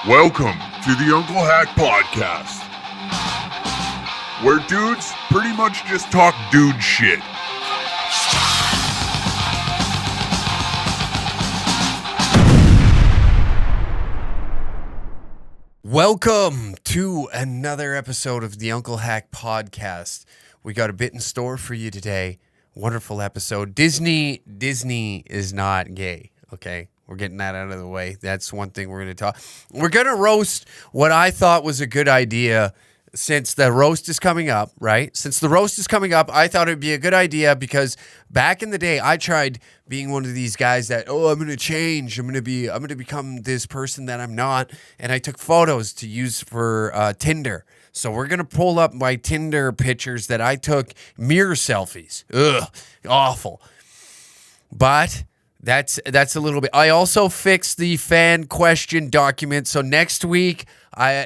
Welcome to the Uncle Hack Podcast, where dudes pretty much just talk dude shit. Welcome to another episode of the Uncle Hack Podcast. We got a bit in store for you today. Wonderful episode. Disney is not gay, okay? We're getting that out of the way. That's one thing we're going to talk. We're going to roast what I thought was a good idea since the roast is coming up, right? Since the roast is coming up, I thought it'd be a good idea because back in the day, I tried being one of these guys that, I'm going to change. I'm going to become this person that I'm not. And I took photos to use for Tinder. So we're going to pull up my Tinder pictures that I took, mirror selfies. Ugh, awful. But that's a little bit. I also fixed the fan question document. So next week,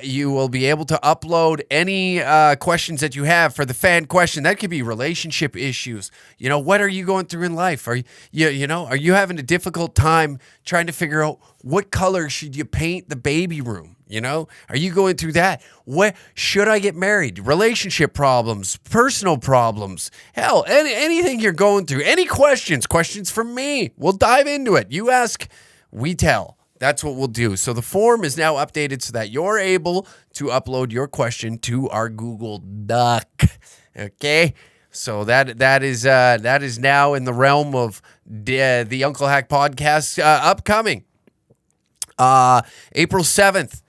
you will be able to upload any questions that you have for the fan question. That could be relationship issues. You know, what are you going through in life? Are you having a difficult time trying to figure out what color should you paint the baby room? You know, are you going through that? What should I get married? Relationship problems, personal problems, hell, anything you're going through. Any questions from me. We'll dive into it. You ask, we tell. That's what we'll do. So the form is now updated so that you're able to upload your question to our Google Doc. Okay, so that is now in the realm of the Uncle Hack Podcast upcoming. April 7th.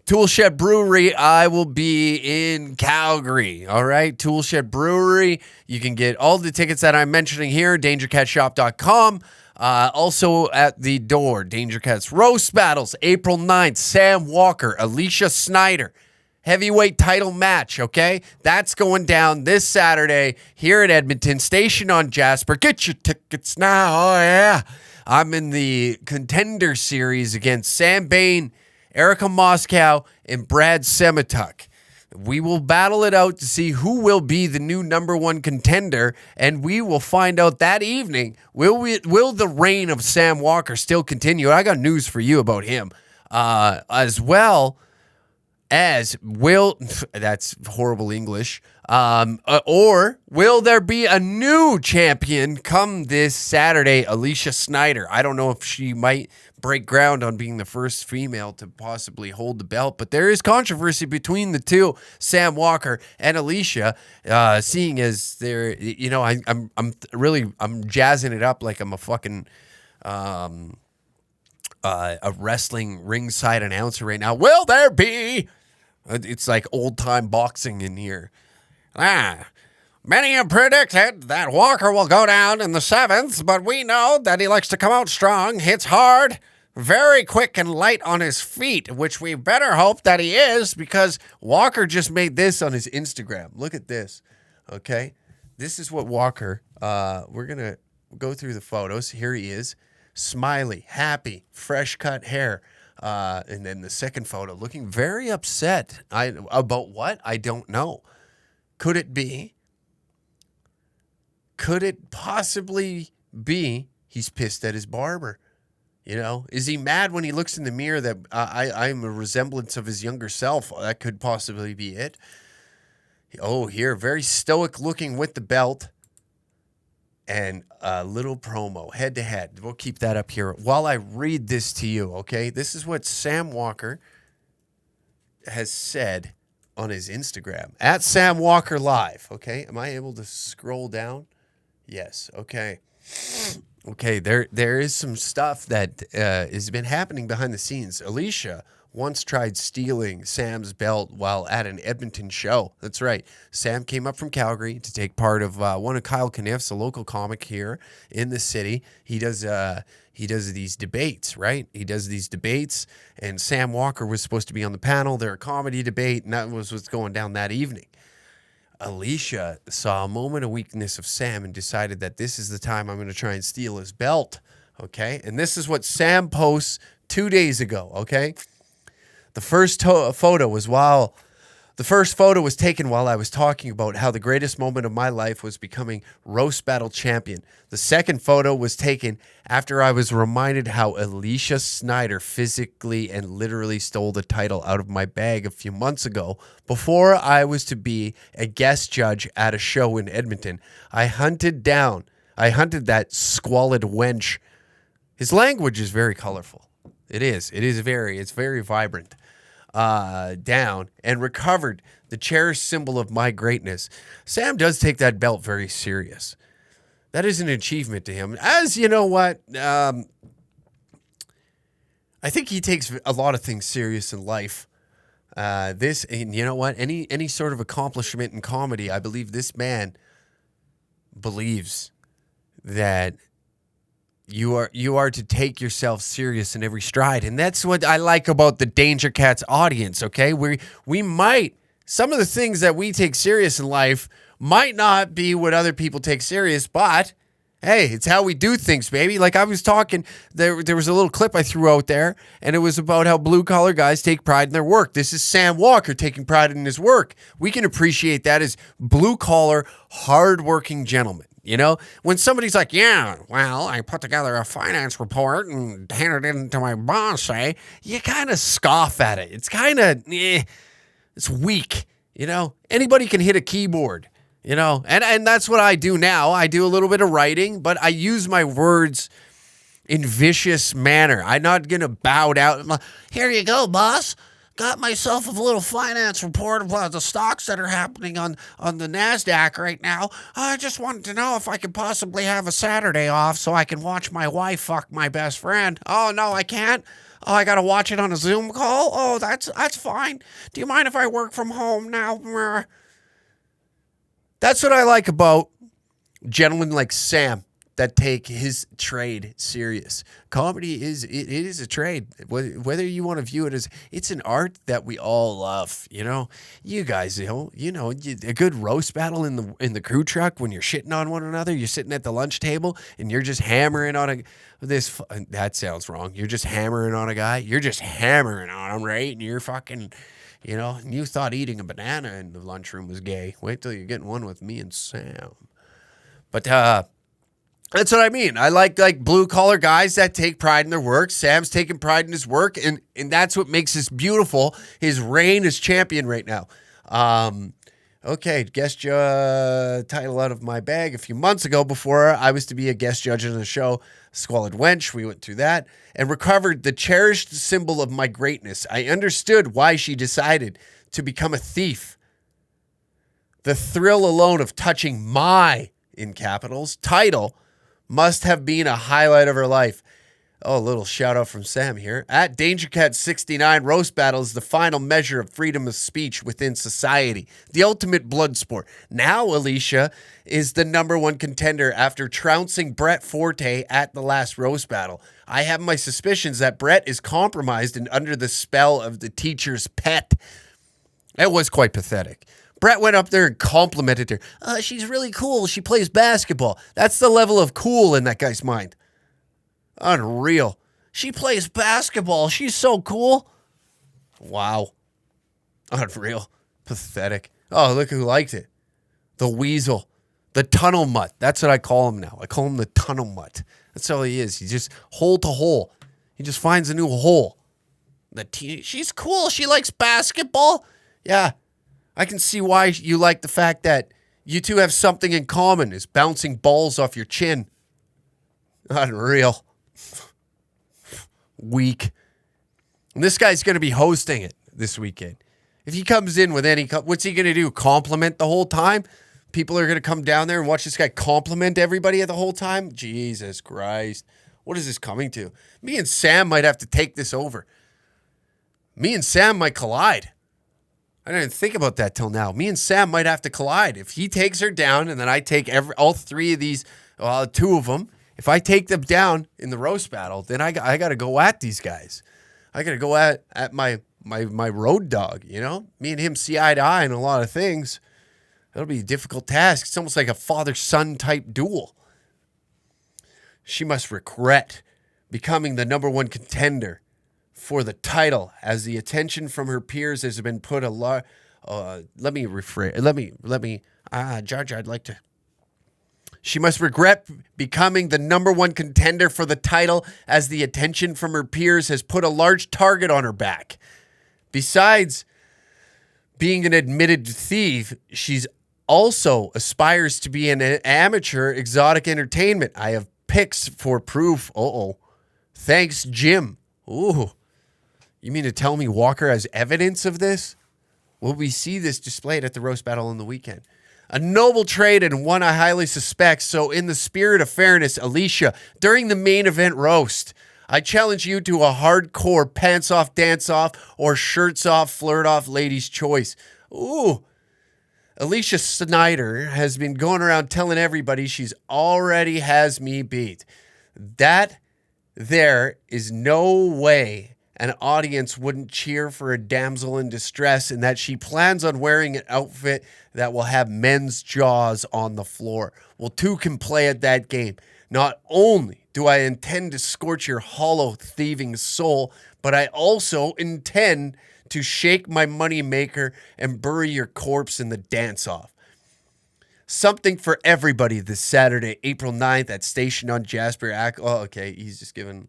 Toolshed Brewery, I will be in Calgary. All right, Toolshed Brewery. You can get all the tickets that I'm mentioning here, dangercatshop.com. Also at the door, Danger Cats Roast Battles, April 9th, Sam Walker, Alicia Schneider. Heavyweight title match, okay? That's going down this Saturday here at Edmonton, station on Jasper. Get your tickets now, oh yeah. I'm in the Contender Series against Sam Bain, Erica Moscow, and Brad Semituk. We will battle it out to see who will be the new number one contender, and we will find out that evening, will the reign of Sam Walker still continue? I got news for you about him, as well as that's horrible English, or will there be a new champion come this Saturday, Alicia Schneider? I don't know if she might break ground on being the first female to possibly hold the belt, but there is controversy between the two, Sam Walker and Alicia, seeing as they're, I'm jazzing it up like I'm a fucking a wrestling ringside announcer right now. Will there be? It's like old time boxing in here. Many have predicted that Walker will go down in the 7th, but we know that he likes to come out strong, hits hard, very quick and light on his feet, which we better hope that he is, because Walker just made this on his Instagram. Look at this, okay? This is what Walker, we're going to go through the photos. Here he is, smiley, happy, fresh cut hair. And then the second photo, looking very upset. About what? I don't know. Could it possibly be he's pissed at his barber? You know, is he mad when he looks in the mirror that I'm a resemblance of his younger self? That could possibly be it. Oh, here, very stoic looking with the belt. And a little promo, head to head. We'll keep that up here while I read this to you, okay? This is what Sam Walker has said on his Instagram, at Sam Walker Live, okay? Am I able to scroll down? Yes, okay. Okay, there is some stuff that has been happening behind the scenes. Alicia once tried stealing Sam's belt while at an Edmonton show. That's right. Sam came up from Calgary to take part of one of Kyle Kniff's, a local comic here in the city. He does these debates, right? He does these debates, and Sam Walker was supposed to be on the panel. They're a comedy debate, and that was what's going down that evening. Alicia saw a moment of weakness of Sam and decided that this is the time I'm going to try and steal his belt, okay? And this is what Sam posts 2 days ago, okay? The first photo was while The first photo was taken while I was talking about how the greatest moment of my life was becoming roast battle champion. The second photo was taken after I was reminded how Alicia Schneider physically and literally stole the title out of my bag a few months ago before I was to be a guest judge at a show in Edmonton. I hunted that squalid wench. His language is very colorful. It's very vibrant. Down and recovered the cherished symbol of my greatness. Sam does take that belt very serious. That is an achievement to him. As you know what, I think he takes a lot of things serious in life. And you know what, any sort of accomplishment in comedy, I believe this man believes that you are to take yourself serious in every stride. And that's what I like about the Danger Cats audience, okay? We might, some of the things that we take serious in life might not be what other people take serious, but hey, it's how we do things, baby. Like I was talking, there was a little clip I threw out there, and it was about how blue-collar guys take pride in their work. This is Sam Walker taking pride in his work. We can appreciate that as blue-collar, hard-working gentlemen. You know, when somebody's like, yeah, well, I put together a finance report and handed it in to my boss, you kind of scoff at it. It's kind of, it's weak, you know. Anybody can hit a keyboard, you know, and that's what I do now. I do a little bit of writing, but I use my words in vicious manner. I'm not going to bow down. Like, here you go, boss. Got myself a little finance report about the stocks that are happening on the NASDAQ right now. I just wanted to know if I could possibly have a Saturday off so I can watch my wife fuck my best friend. Oh, no, I can't. Oh, I got to watch it on a Zoom call? Oh, that's fine. Do you mind if I work from home now? That's what I like about gentlemen like Sam that take his trade serious. Comedy is a trade. Whether you want to view it as, it's an art that we all love. You know, you guys, a good roast battle in the crew truck when you're shitting on one another. You're sitting at the lunch table and you're just hammering on that sounds wrong. You're just hammering on a guy. You're just hammering on him, right? And you're fucking, you thought eating a banana in the lunchroom was gay. Wait till you're getting one with me and Sam. But that's what I mean. I like blue-collar guys that take pride in their work. Sam's taking pride in his work, and that's what makes this beautiful. His reign as champion right now. Okay, guest title out of my bag a few months ago before I was to be a guest judge on the show, Squalid Wench. We went through that and recovered the cherished symbol of my greatness. I understood why she decided to become a thief. The thrill alone of touching my, in capitals, title must have been a highlight of her life. Oh, a little shout out from Sam here. At DangerCat69, roast battle is the final measure of freedom of speech within society. The ultimate blood sport. Now Alicia is the number one contender after trouncing Brett Forte at the last roast battle. I have my suspicions that Brett is compromised and under the spell of the teacher's pet. That was quite pathetic. Brett went up there and complimented her. She's really cool. She plays basketball. That's the level of cool in that guy's mind. Unreal. She plays basketball. She's so cool. Wow. Unreal. Pathetic. Oh, look who liked it. The weasel. The tunnel mutt. That's what I call him now. I call him the tunnel mutt. That's all he is. He's just hole to hole. He just finds a new hole. She's cool. She likes basketball. Yeah. I can see why you like the fact that you two have something in common, is bouncing balls off your chin. Unreal. Weak. And this guy's going to be hosting it this weekend. If he comes in with what's he going to do? Compliment the whole time? People are going to come down there and watch this guy compliment everybody the whole time? Jesus Christ. What is this coming to? Me and Sam might have to take this over. Me and Sam might collide. I didn't think about that till now. Me and Sam might have to collide. If he takes her down and then I take all three of these, two of them, if I take them down in the roast battle, then I got to go at these guys. I got to go at my road dog, Me and him see eye to eye on a lot of things. That'll be a difficult task. It's almost like a father-son type duel. She must regret becoming the number one contender for the title, as the attention from her peers has been put Let me rephrase. Let me. Judge, I'd like to. She must regret becoming the number one contender for the title as the attention from her peers has put a large target on her back. Besides being an admitted thief, she's also aspires to be an amateur exotic entertainment. I have pics for proof. Thanks, Jim. Ooh. You mean to tell me Walker has evidence of this? Will we see this displayed at the roast battle on the weekend? A noble trade and one I highly suspect. So in the spirit of fairness, Alicia, during the main event roast, I challenge you to a hardcore pants off, dance off, or shirts off, flirt off ladies' choice. Ooh. Alicia Schneider has been going around telling everybody she's already has me beat. That there is no way an audience wouldn't cheer for a damsel in distress, and that she plans on wearing an outfit that will have men's jaws on the floor. Well, two can play at that game. Not only do I intend to scorch your hollow, thieving soul, but I also intend to shake my money maker and bury your corpse in the dance-off. Something for everybody this Saturday, April 9th at Station on Jasper. Oh, okay, he's just giving...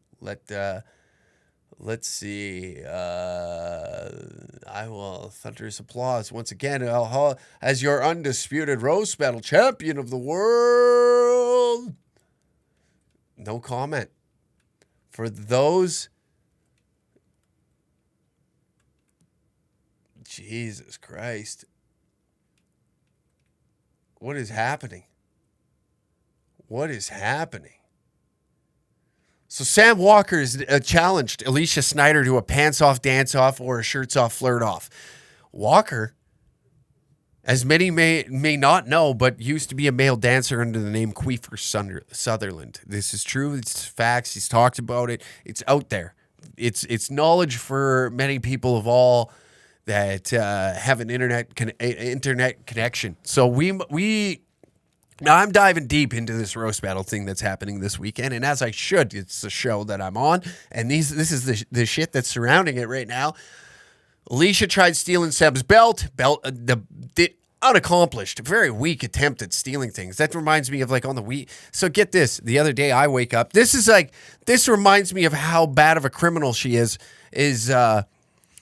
Let's see. I will thunderous applause once again as your undisputed roast battle champion of the world. No comment. For those, Jesus Christ. What is happening? What is happening? So Sam Walker has challenged Alicia Schneider to a pants-off, dance-off, or a shirts-off, flirt-off. Walker, as many may not know, but used to be a male dancer under the name Queefer Sutherland. This is true. It's facts. He's talked about it. It's out there. It's knowledge for many people of all that have an internet connection. So we. Now, I'm diving deep into this roast battle thing that's happening this weekend, and as I should, it's the show that I'm on, and this is the shit that's surrounding it right now. Alicia tried stealing Seb's belt, the unaccomplished, very weak attempt at stealing things. That reminds me of like on the week. So get this, the other day I wake up, this reminds me of how bad of a criminal she is.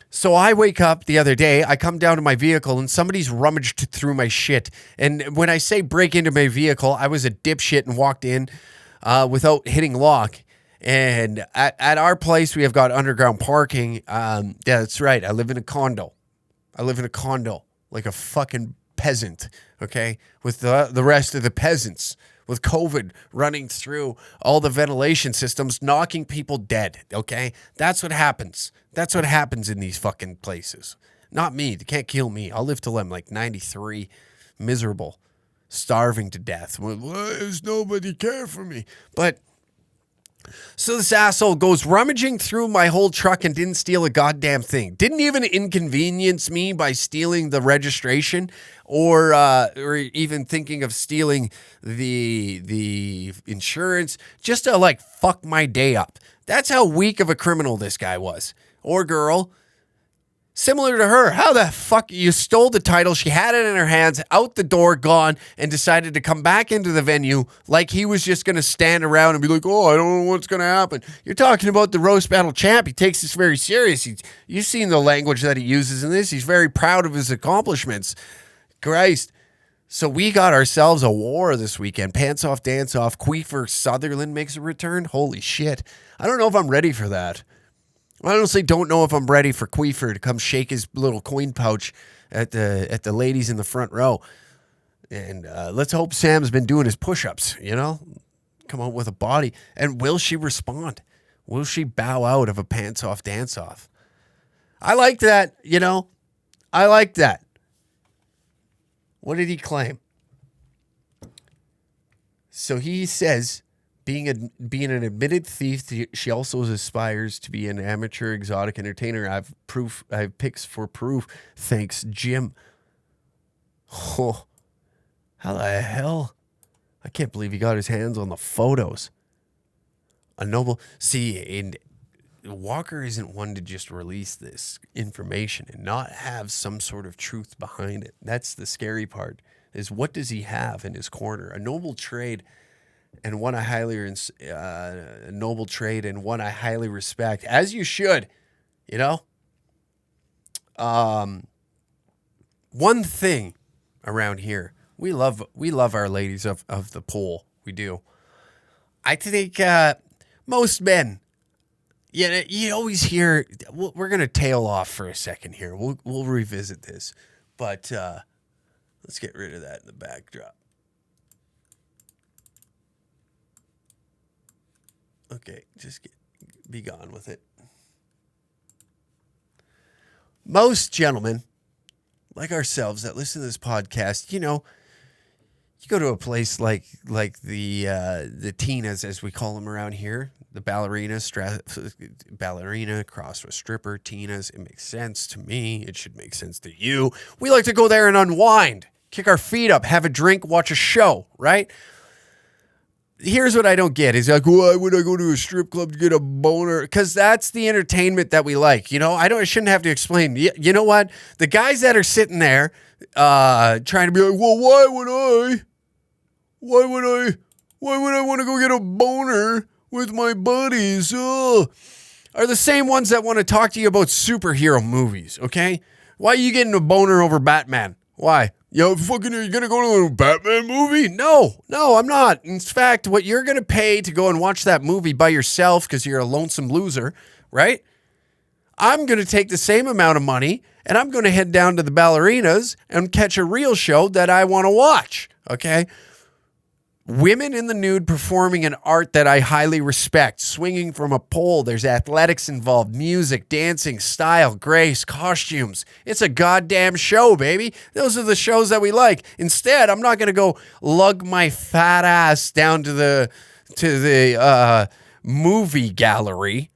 So I wake up the other day, I come down to my vehicle, and somebody's rummaged through my shit. And when I say break into my vehicle, I was a dipshit and walked in without hitting lock. And at our place, we have got underground parking. Yeah, that's right. I live in a condo. Like a fucking peasant, okay? With the rest of the peasants. With COVID running through all the ventilation systems, knocking people dead, okay? That's what happens. That's what happens in these fucking places. Not me. They can't kill me. I'll live till I'm like 93, miserable, starving to death. Why does nobody care for me? But so this asshole goes rummaging through my whole truck and didn't steal a goddamn thing. Didn't even inconvenience me by stealing the registration or even thinking of stealing the insurance just to like fuck my day up. That's how weak of a criminal this guy was. Or girl. Similar to her, how the fuck you stole the title, she had it in her hands, out the door, gone, and decided to come back into the venue like he was just going to stand around and be like, oh, I don't know what's going to happen. You're talking about the roast battle champ. He takes this very serious. You've seen the language that he uses in this. He's very proud of his accomplishments. Christ. So we got ourselves a war this weekend. Pants off, dance off. Queefer Sutherland makes a return. Holy shit. I don't know if I'm ready for that. I honestly don't know if I'm ready for Queefer to come shake his little coin pouch at the ladies in the front row. And let's hope Sam's been doing his push-ups, come out with a body. And will she respond? Will she bow out of a pants-off dance-off? I like that, I like that. What did he claim? So he says... Being an admitted thief, she also aspires to be an amateur exotic entertainer. I have pics for proof. Thanks, Jim. Oh, how the hell? I can't believe he got his hands on the photos. A noble... See, Walker isn't one to just release this information and not have some sort of truth behind it. That's the scary part, is what does he have in his corner? A noble trade and one I highly respect, as you should, you know? One thing around here, we love our ladies of the pole. We do. I think most men, you always hear, we're going to tail off for a second here. We'll revisit this. But let's get rid of that in the backdrop. Okay, just be gone with it. Most gentlemen, like ourselves, that listen to this podcast, you know, you go to a place like the Tinas, as we call them around here, the ballerina crossed with stripper, Tinas. It makes sense to me. It should make sense to you. We like to go there and unwind, kick our feet up, have a drink, watch a show, right? Here's what I don't get. Is like, why would I go to a strip club to get a boner? Because that's the entertainment that we like. You know, I shouldn't have to explain. You know what? The guys that are sitting there trying to be like, well, why would I want to go get a boner with my buddies? Are the same ones that want to talk to you about superhero movies, okay? Why are you getting a boner over Batman? Why? Yo, fucking, are you going to go to a Batman movie? No, I'm not. In fact, what you're going to pay to go and watch that movie by yourself because you're a lonesome loser, right? I'm going to take the same amount of money and I'm going to head down to the ballerinas and catch a real show that I want to watch, okay? Women in the nude performing an art that I highly respect. Swinging from a pole. There's athletics involved. Music, dancing, style, grace, costumes. It's a goddamn show, baby. Those are the shows that we like. Instead, I'm not going to go lug my fat ass down to the movie gallery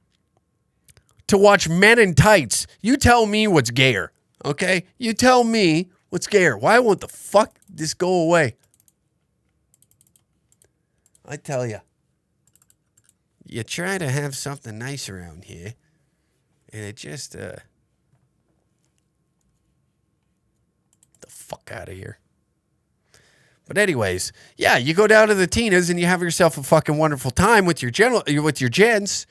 to watch men in tights. You tell me what's gayer, okay? You tell me what's gayer. Why won't the fuck this go away? I tell you, you try to have something nice around here, and it just, the fuck out of here. But anyways, yeah, you go down to the Tinas and you have yourself a fucking wonderful time with your gents,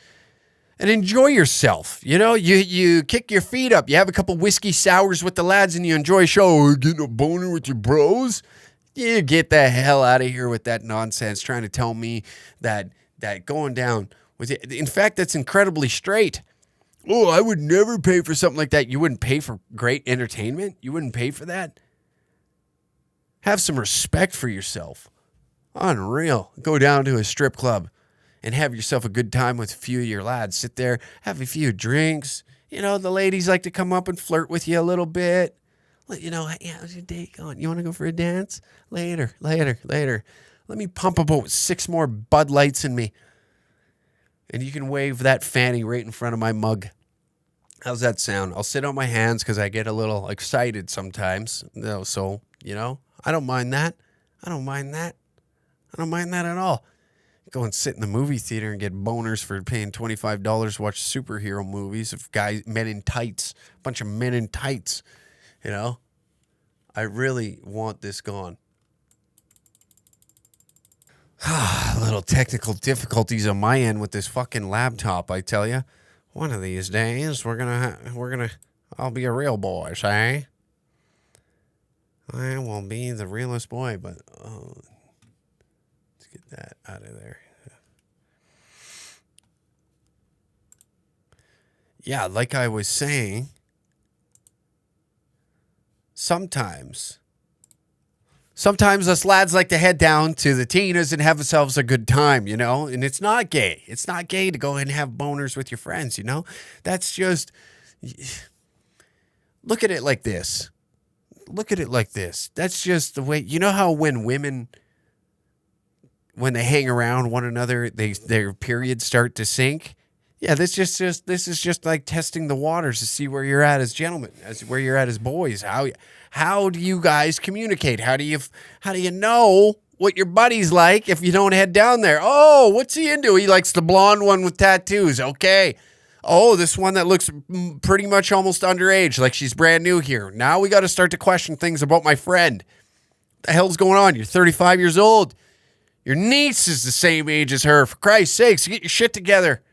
and enjoy yourself. You know, you kick your feet up, you have a couple whiskey sours with the lads, and you enjoy a show. Getting a boner with your bros? You get the hell out of here with that nonsense trying to tell me that going down with it. In fact, that's incredibly straight. Oh, I would never pay for something like that. You wouldn't pay for great entertainment? You wouldn't pay for that? Have some respect for yourself. Unreal. Go down to a strip club and have yourself a good time with a few of your lads. Sit there, have a few drinks. You know, the ladies like to come up and flirt with you a little bit. You know, yeah, how's your day going? You want to go for a dance? Later. Let me pump about 6 more Bud Lights in me. And you can wave that fanny right in front of my mug. How's that sound? I'll sit on my hands because I get a little excited sometimes. So, you know, I don't mind that. I don't mind that at all. Go and sit in the movie theater and get boners for paying $25 to watch superhero movies of men in tights. A bunch of men in tights. You know, I really want this gone. Little technical difficulties on my end with this fucking laptop, I tell you. One of these days, I'll be a real boy, say? I will be the realest boy, but let's get that out of there. Yeah, like I was saying, Sometimes us lads like to head down to the Tinas and have ourselves a good time, you know? And it's not gay. It's not gay to go and have boners with your friends, you know? That's just... Look at it like this. That's just the way... You know how when they hang around one another, their periods start to sink? Yeah, this is just like testing the waters to see where you're at as gentlemen, where you're at as boys. How do you guys communicate? How do you know what your buddy's like if you don't head down there? Oh, what's he into? He likes the blonde one with tattoos. Okay, Oh, this one that looks pretty much almost underage, like she's brand new here. Now we got to start to question things about my friend. What the hell's going on? You're 35 years old. Your niece is the same age as her. For Christ's sakes, get your shit together.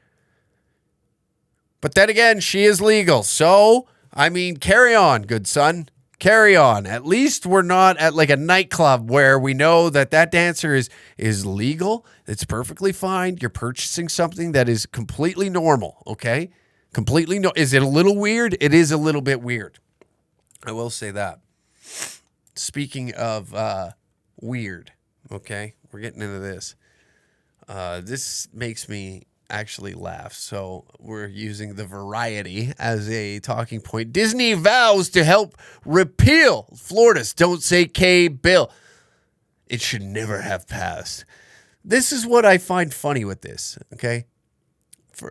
But then again, she is legal. So, I mean, carry on, good son. Carry on. At least we're not at like a nightclub where we know that dancer is legal. It's perfectly fine. You're purchasing something that is completely normal, okay? Completely no. Is it a little weird? It is a little bit weird. I will say that. Speaking of weird, okay? We're getting into this. This makes me actually laugh. So we're using the variety as a talking point. Disney vows to help repeal Florida's Don't Say Gay bill. It should never have passed. This is what I find funny with this, okay?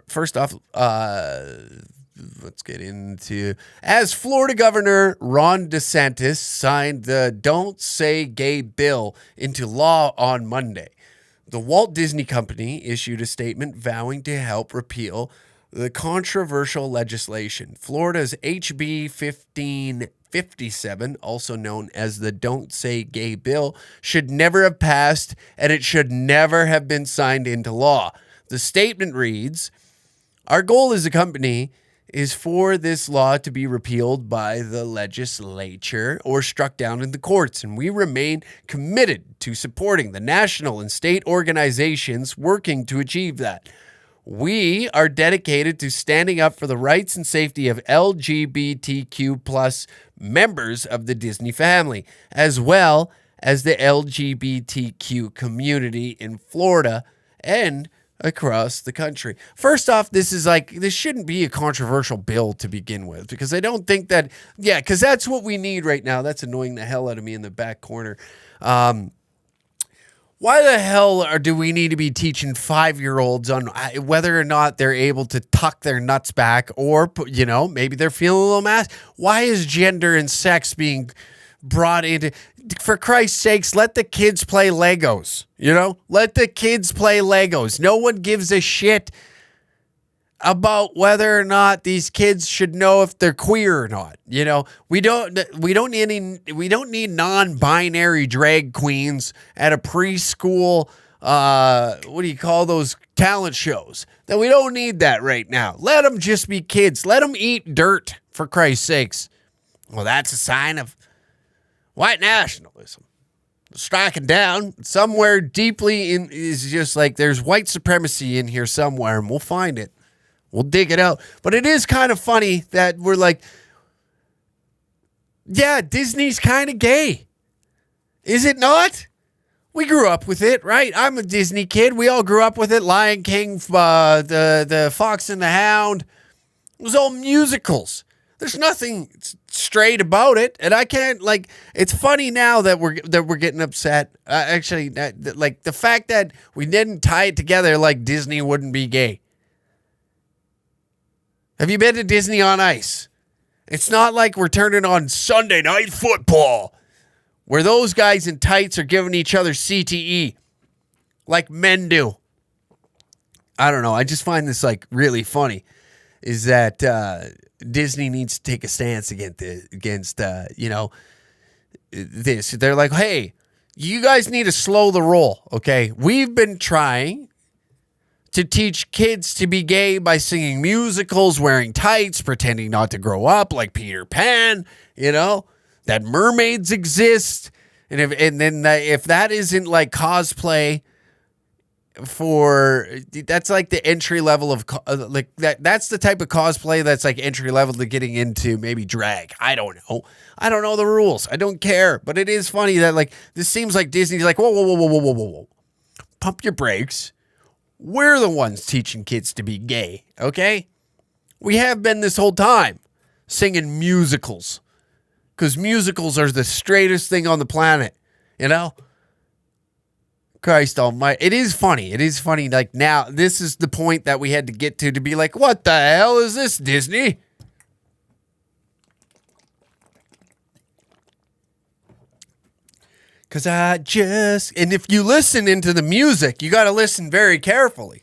First off, let's get into... As Florida Governor Ron DeSantis signed the Don't Say Gay bill into law on Monday, the Walt Disney Company issued a statement vowing to help repeal the controversial legislation. Florida's HB 1557, also known as the Don't Say Gay bill, should never have passed, and it should never have been signed into law. The statement reads, "Our goal as a company is for this law to be repealed by the legislature or struck down in the courts, and we remain committed to supporting the national and state organizations working to achieve that. We are dedicated to standing up for the rights and safety of LGBTQ plus members of the Disney family, as well as the LGBTQ community in Florida and across the country." First off, this shouldn't be a controversial bill to begin with, because I don't think that, because that's what we need right now. That's annoying the hell out of me in the back corner. Why the hell do we need to be teaching 5-year-olds on whether or not they're able to tuck their nuts back, or, maybe they're feeling a little mass? Why is gender and sex being brought into... For Christ's sakes, let the kids play Legos, Let the kids play Legos. No one gives a shit about whether or not these kids should know if they're queer or not. We don't need non-binary drag queens at a preschool, what do you call those talent shows? That we don't need that right now. Let them just be kids. Let them eat dirt, for Christ's sakes. Well, that's a sign of white nationalism. Striking down somewhere deeply in is just like there's white supremacy in here somewhere, and we'll find it. We'll dig it out. But it is kind of funny that we're like, yeah, Disney's kind of gay. Is it not? We grew up with it, right? I'm a Disney kid. We all grew up with it. Lion King, the Fox and the Hound. It was all musicals. There's nothing straight about it, and I can't it's funny now that we're getting upset. Actually, the fact that we didn't tie it together like Disney wouldn't be gay. Have you been to Disney on Ice? It's not like we're turning on Sunday Night Football, where those guys in tights are giving each other CTE like men do. I don't know. I just find this really funny. Is that Disney needs to take a stance against this. They're like, hey, you guys need to slow the roll, okay? We've been trying to teach kids to be gay by singing musicals, wearing tights, pretending not to grow up like Peter Pan, that mermaids exist. And if that isn't like cosplay for, that's like the entry level of that's the type of cosplay that's like entry level to getting into maybe drag. I don't know the rules. I don't care. But it is funny that this seems like Disney's like, whoa. Pump your brakes. We're the ones teaching kids to be gay, okay? We have been this whole time singing musicals, because musicals are the straightest thing on the planet, Christ almighty. It is funny. Now, this is the point that we had to get to be like, what the hell is this, Disney? Because and if you listen into the music, you got to listen very carefully.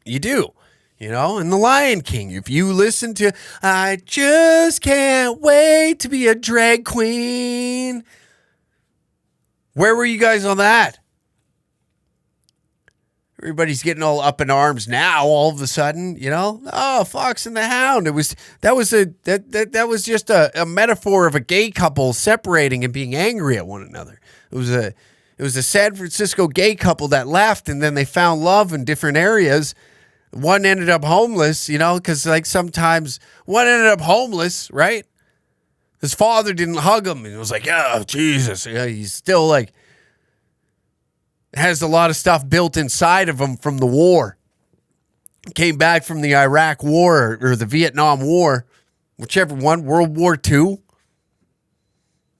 You do. You know, and The Lion King. If you listen to I Just Can't Wait to Be a Drag Queen. Where were you guys on that? Everybody's getting all up in arms now all of a sudden, you know? Oh, Fox and the Hound. That was just a metaphor of a gay couple separating and being angry at one another. It was a San Francisco gay couple that left, and then they found love in different areas. One ended up homeless, you know, because like sometimes one ended up homeless, right? His father didn't hug him, and it was like, oh, Jesus. You know, he's still like, has a lot of stuff built inside of him from the war. Came back from the Iraq War or the Vietnam War, whichever one, World War II.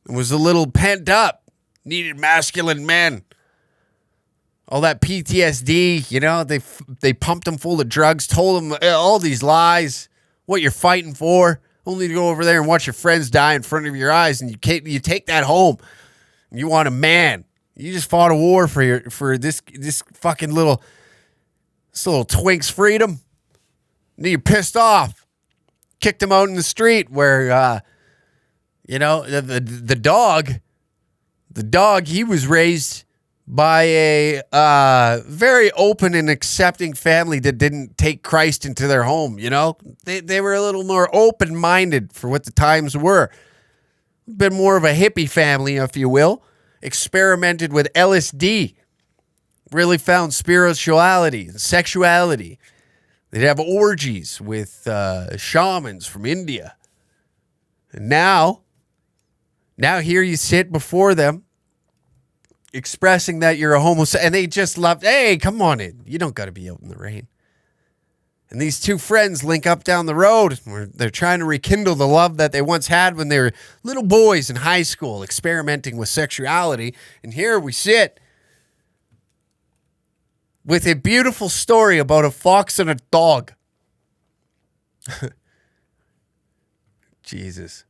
It was a little pent up, needed masculine men. All that PTSD, you know, they pumped him full of drugs, told him all these lies, what you're fighting for, only to go over there and watch your friends die in front of your eyes, and you take that home. You want a man. You just fought a war for this fucking little twink's freedom. And you're pissed off. Kicked him out in the street where, you know, the dog, he was raised by a very open and accepting family that didn't take Christ into their home, you know? They were a little more open-minded for what the times were. A bit more of a hippie family, if you will. Experimented with LSD. Really found spirituality and sexuality. They'd have orgies with shamans from India. And now here you sit before them, expressing that you're a homosexual, and they just love, hey, come on in. You don't got to be out in the rain. And these two friends link up down the road. Where they're trying to rekindle the love that they once had when they were little boys in high school, experimenting with sexuality. And here we sit with a beautiful story about a fox and a dog. Jesus.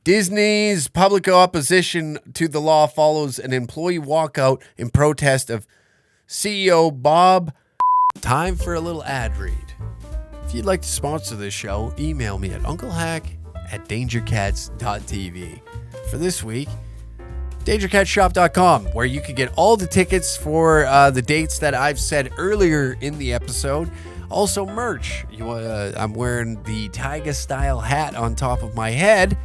Disney's public opposition to the law follows an employee walkout in protest of CEO Bob. Time for a little ad read. If you'd like to sponsor this show, email me at unclehack@dangercats.tv. For this week, dangercatshop.com, where you can get all the tickets for the dates that I've said earlier in the episode. Also merch. I'm wearing the Tyga style hat on top of my head,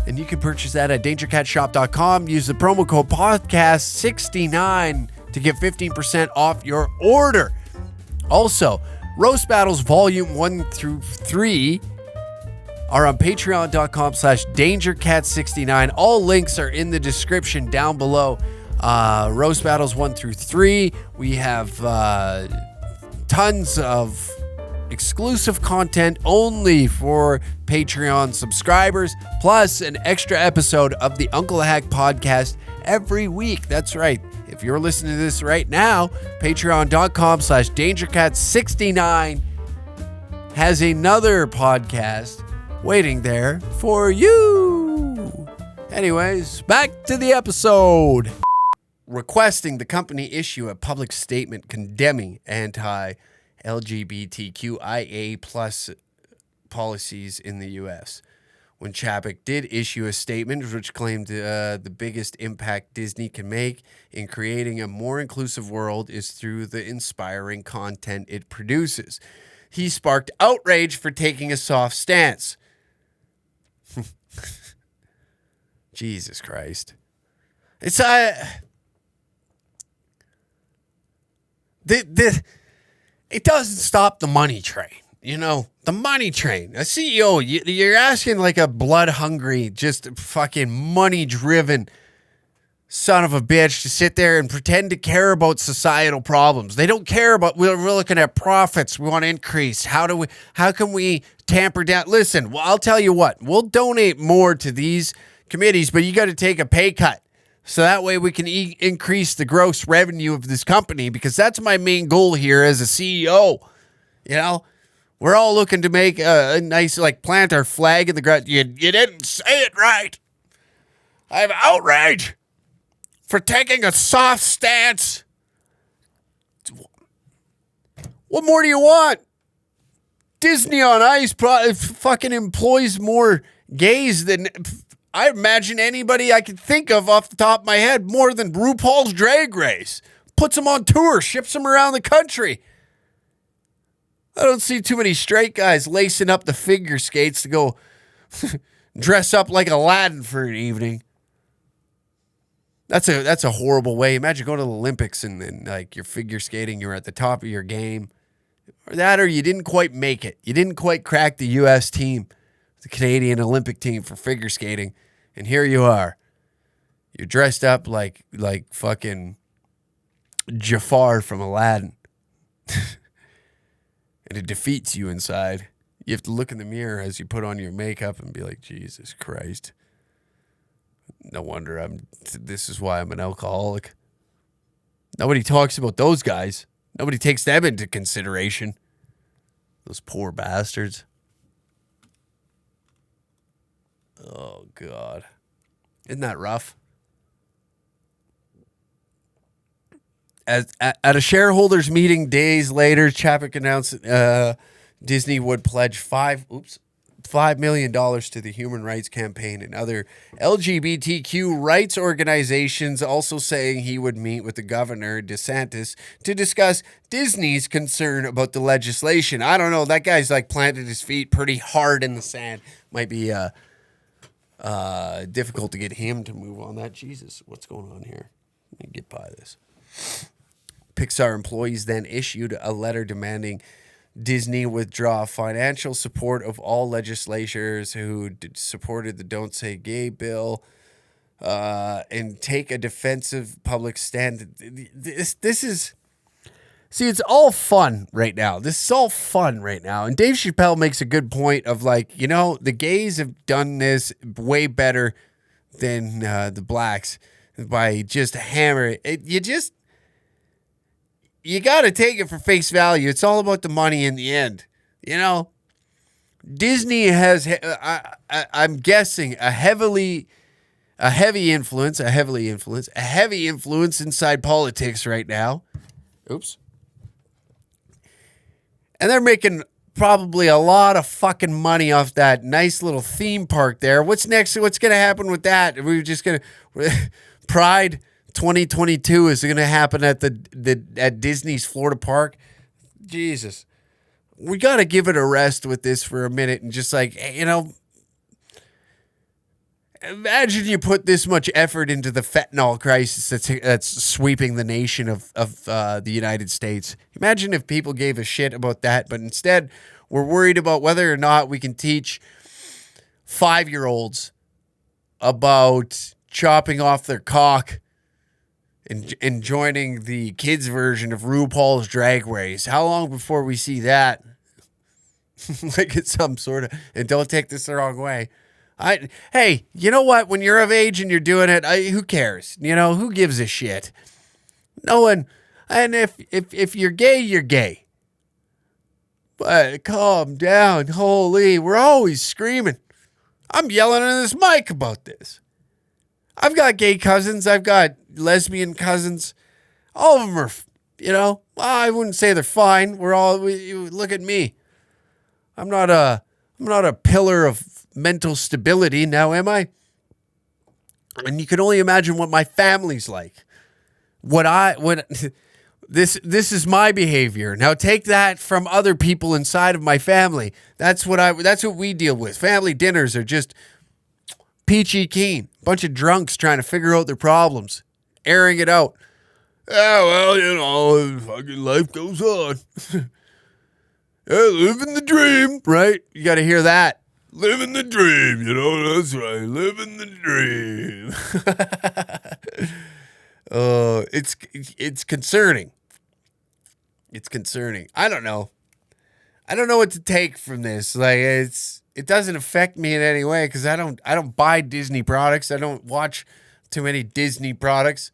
and you can purchase that at dangercatshop.com. Use the promo code podcast69 to get 15% off your order. Also, Roast Battles Volume 1 through 3 are on patreon.com/dangercat69. All links are in the description down below. Roast Battles 1 through 3. We have tons of exclusive content only for Patreon subscribers, plus an extra episode of the Uncle Hack podcast every week. That's right. If you're listening to this right now, patreon.com/dangercat69 has another podcast waiting there for you. Anyways, back to the episode. Requesting the company issue a public statement condemning anti-LGBTQIA plus policies in the U.S. When Chapek did issue a statement which claimed the biggest impact Disney can make in creating a more inclusive world is through the inspiring content it produces. He sparked outrage for taking a soft stance. Jesus Christ. It's it doesn't stop the money train. You know, the money train. A CEO, you're asking like a blood-hungry, just fucking money-driven son of a bitch to sit there and pretend to care about societal problems. They don't care about, we're looking at profits. We want to increase. How can we tamper down? Listen, well, I'll tell you what. We'll donate more to these committees, but you got to take a pay cut. So that way we can increase the gross revenue of this company, because that's my main goal here as a CEO. You know? We're all looking to make a nice, like, plant our flag in the ground. You didn't say it right. I have outrage for taking a soft stance. What more do you want? Disney on Ice fucking employs more gays than I imagine anybody I could think of off the top of my head, more than RuPaul's Drag Race. Puts them on tour, ships them around the country. I don't see too many straight guys lacing up the figure skates to go dress up like Aladdin for an evening. That's a horrible way. Imagine going to the Olympics and like you're figure skating, you're at the top of your game. Or that, or you didn't quite make it. You didn't quite crack the U.S. team, the Canadian Olympic team for figure skating. And here you are. You're dressed up like fucking Jafar from Aladdin. And it defeats you inside. You have to look in the mirror as you put on your makeup and be like, Jesus Christ. No wonder this is why I'm an alcoholic. Nobody talks about those guys. Nobody takes them into consideration. Those poor bastards. Oh, God. Isn't that rough? At a shareholders meeting days later, Chapek announced Disney would pledge $5 million to the Human Rights Campaign and other LGBTQ rights organizations, also saying he would meet with the governor, DeSantis, to discuss Disney's concern about the legislation. I don't know. That guy's like planted his feet pretty hard in the sand. Might be difficult to get him to move on that. Jesus, what's going on here? Let me get by this. Pixar employees then issued a letter demanding Disney withdraw financial support of all legislators who supported the Don't Say Gay bill and take a defensive public stand. This is... See, it's all fun right now. This is all fun right now. And Dave Chappelle makes a good point of like, you know, the gays have done this way better than the blacks by just hammering it. You got to take it for face value. It's all about the money in the end. You know, Disney has, I'm guessing, a heavy influence inside politics right now. Oops. And they're making probably a lot of fucking money off that nice little theme park there. What's next? What's going to happen with that? We're just going to... Pride 2022 is going to happen at at Disney's Florida Park. Jesus. We got to give it a rest with this for a minute and just like, you know, imagine you put this much effort into the fentanyl crisis that's sweeping the nation of the United States. Imagine if people gave a shit about that, but instead we're worried about whether or not we can teach 5-year-olds about chopping off their cock and joining the kids' version of RuPaul's Drag Race. How long before we see that? Like it's some sort of... And don't take this the wrong way. Hey, you know what? When you're of age and you're doing it, who cares? You know, who gives a shit? No one. And if you're gay, you're gay. But calm down. Holy, we're always screaming. I'm yelling in this mic about this. I've got gay cousins. I've got lesbian cousins. All of them are, you know, well, I wouldn't say they're fine. Look at me. I'm not a pillar of mental stability now, am I? And you can only imagine what my family's like. This is my behavior. Now take that from other people inside of my family. That's what we deal with. Family dinners are just peachy keen. Bunch of drunks trying to figure out their problems, airing it out. Yeah, well, you know, fucking life goes on. Yeah, living the dream, right? You got to hear that. Living the dream, you know, that's right. Living the dream. It's concerning. It's concerning. I don't know what to take from this. Like it doesn't affect me in any way because I don't buy Disney products. I don't watch too many Disney products.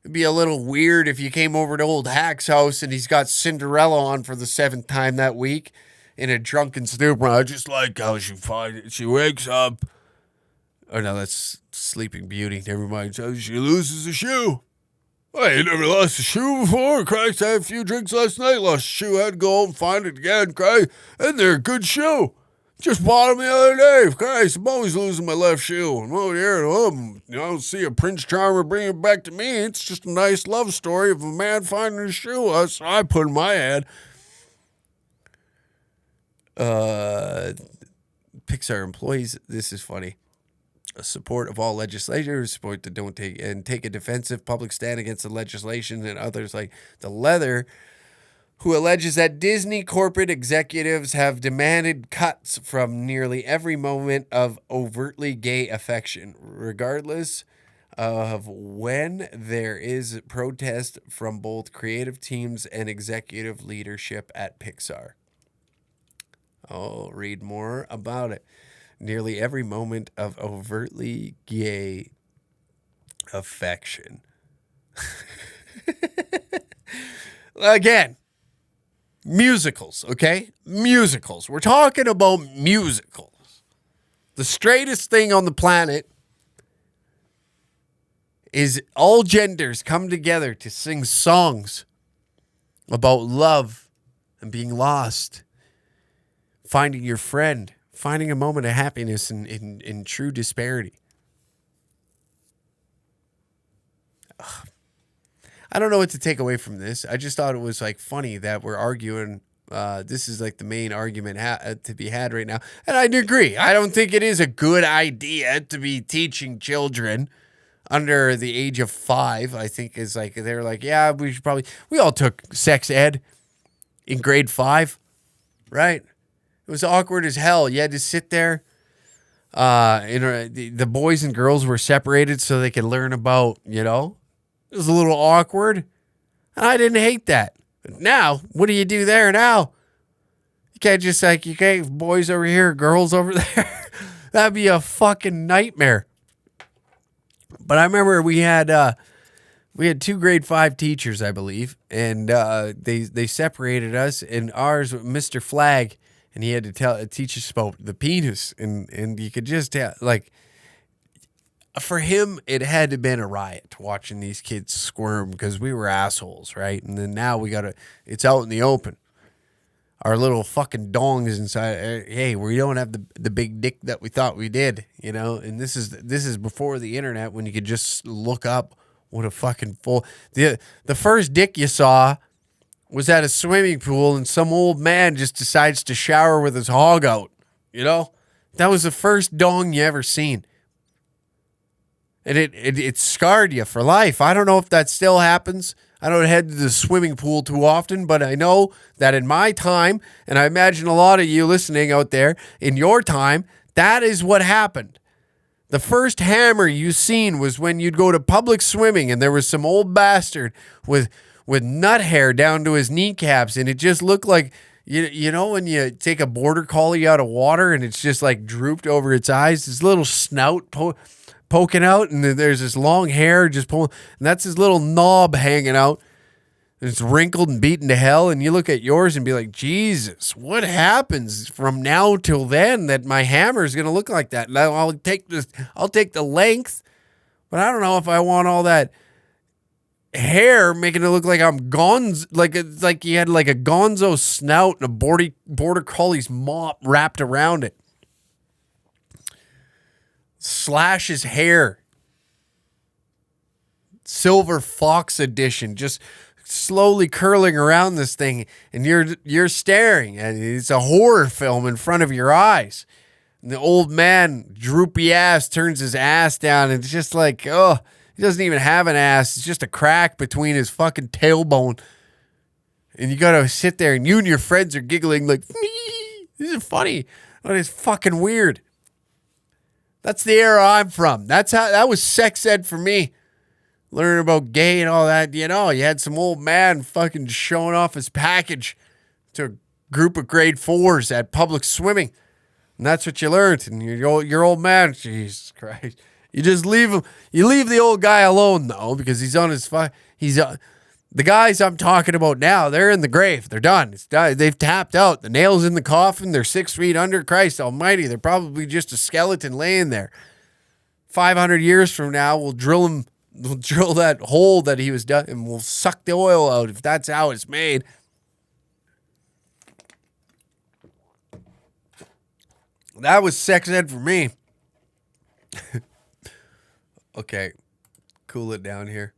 It'd be a little weird if you came over to old Hack's house and he's got Cinderella on for the 7th time that week in a drunken stupor. I just like how she wakes up. Oh no, that's Sleeping Beauty. Never mind. So she loses a shoe. I ain't never lost a shoe before. Christ, I had a few drinks last night. Lost a shoe. Had to go home and find it again. Christ, and they're a good shoe. Just bought them the other day. Christ, I'm always losing my left shoe. I'm over here and I don't see a Prince Charmer bring it back to me. It's just a nice love story of a man finding his shoe. That's what I put in my head. Pixar employees, this is funny. Support of all legislators, support that don't take a defensive public stand against the legislation, and others like the Leather, who alleges that Disney corporate executives have demanded cuts from nearly every moment of overtly gay affection, regardless of when there is protest from both creative teams and executive leadership at Pixar. I'll read more about it. Nearly every moment of overtly gay affection. Again, musicals, okay? Musicals. We're talking about musicals. The straightest thing on the planet is all genders come together to sing songs about love and being lost, finding your friend, finding a moment of happiness in true disparity. Ugh. I don't know what to take away from this. I just thought it was like funny that we're arguing. This is like the main argument to be had right now. And I agree. I don't think it is a good idea to be teaching children under the age of 5. I think is like, they're like, yeah, we all took sex ed in grade 5, right? It was awkward as hell. You had to sit there. The boys and girls were separated so they could learn about, it was a little awkward. And I didn't hate that. But now, what do you do there now? You can't just you can't have boys over here, girls over there. That'd be a fucking nightmare. But I remember we had 2 grade 5 teachers, I believe, and they separated us, and ours, Mr. Flag, and he had to teach us about the penis, and you could just tell, for him, it had to have been a riot watching these kids squirm because we were assholes, right? And then now it's out in the open. Our little fucking dongs inside. Hey, we don't have the big dick that we thought we did, And this is before the internet, when you could just look up what a fucking the first dick you saw was at a swimming pool, and some old man just decides to shower with his hog out. That was the first dong you ever seen. And it scarred you for life. I don't know if that still happens. I don't head to the swimming pool too often, but I know that in my time, and I imagine a lot of you listening out there, in your time, that is what happened. The first hammer you seen was when you'd go to public swimming and there was some old bastard with nut hair down to his kneecaps, and it just looked like, when you take a border collie out of water and it's just like drooped over its eyes, this little snout poking out, and there's this long hair just pulling, and that's his little knob hanging out, and it's wrinkled and beaten to hell, and you look at yours and be like, Jesus, what happens from now till then that my hammer is going to look like that? Now I'll take the length, but I don't know if I want all that hair making it look like I'm like you had like a gonzo snout and a border collie's mop wrapped around it. Slash his hair. Silver Fox edition, just slowly curling around this thing, and you're staring, and it's a horror film in front of your eyes. And the old man, droopy ass, turns his ass down, and it's just like, oh, he doesn't even have an ass. It's just a crack between his fucking tailbone. And you gotta sit there, and you and your friends are giggling like, this is funny, but it's fucking weird. That's the era I'm from. That was sex ed for me. Learning about gay and all that. You had some old man fucking showing off his package to a group of grade 4s at public swimming. And that's what you learned. And your old man, Jesus Christ. You just leave him. You leave the old guy alone, though, because he's on his... The guys I'm talking about now, they're in the grave. They're done. It's done. They've tapped out. The nail's in the coffin. They're 6 feet under. Christ almighty. They're probably just a skeleton laying there. 500 years from now, we'll drill them We'll drill that hole that he was done, and we'll suck the oil out if that's how it's made. That was sex ed for me. Okay, cool it down here.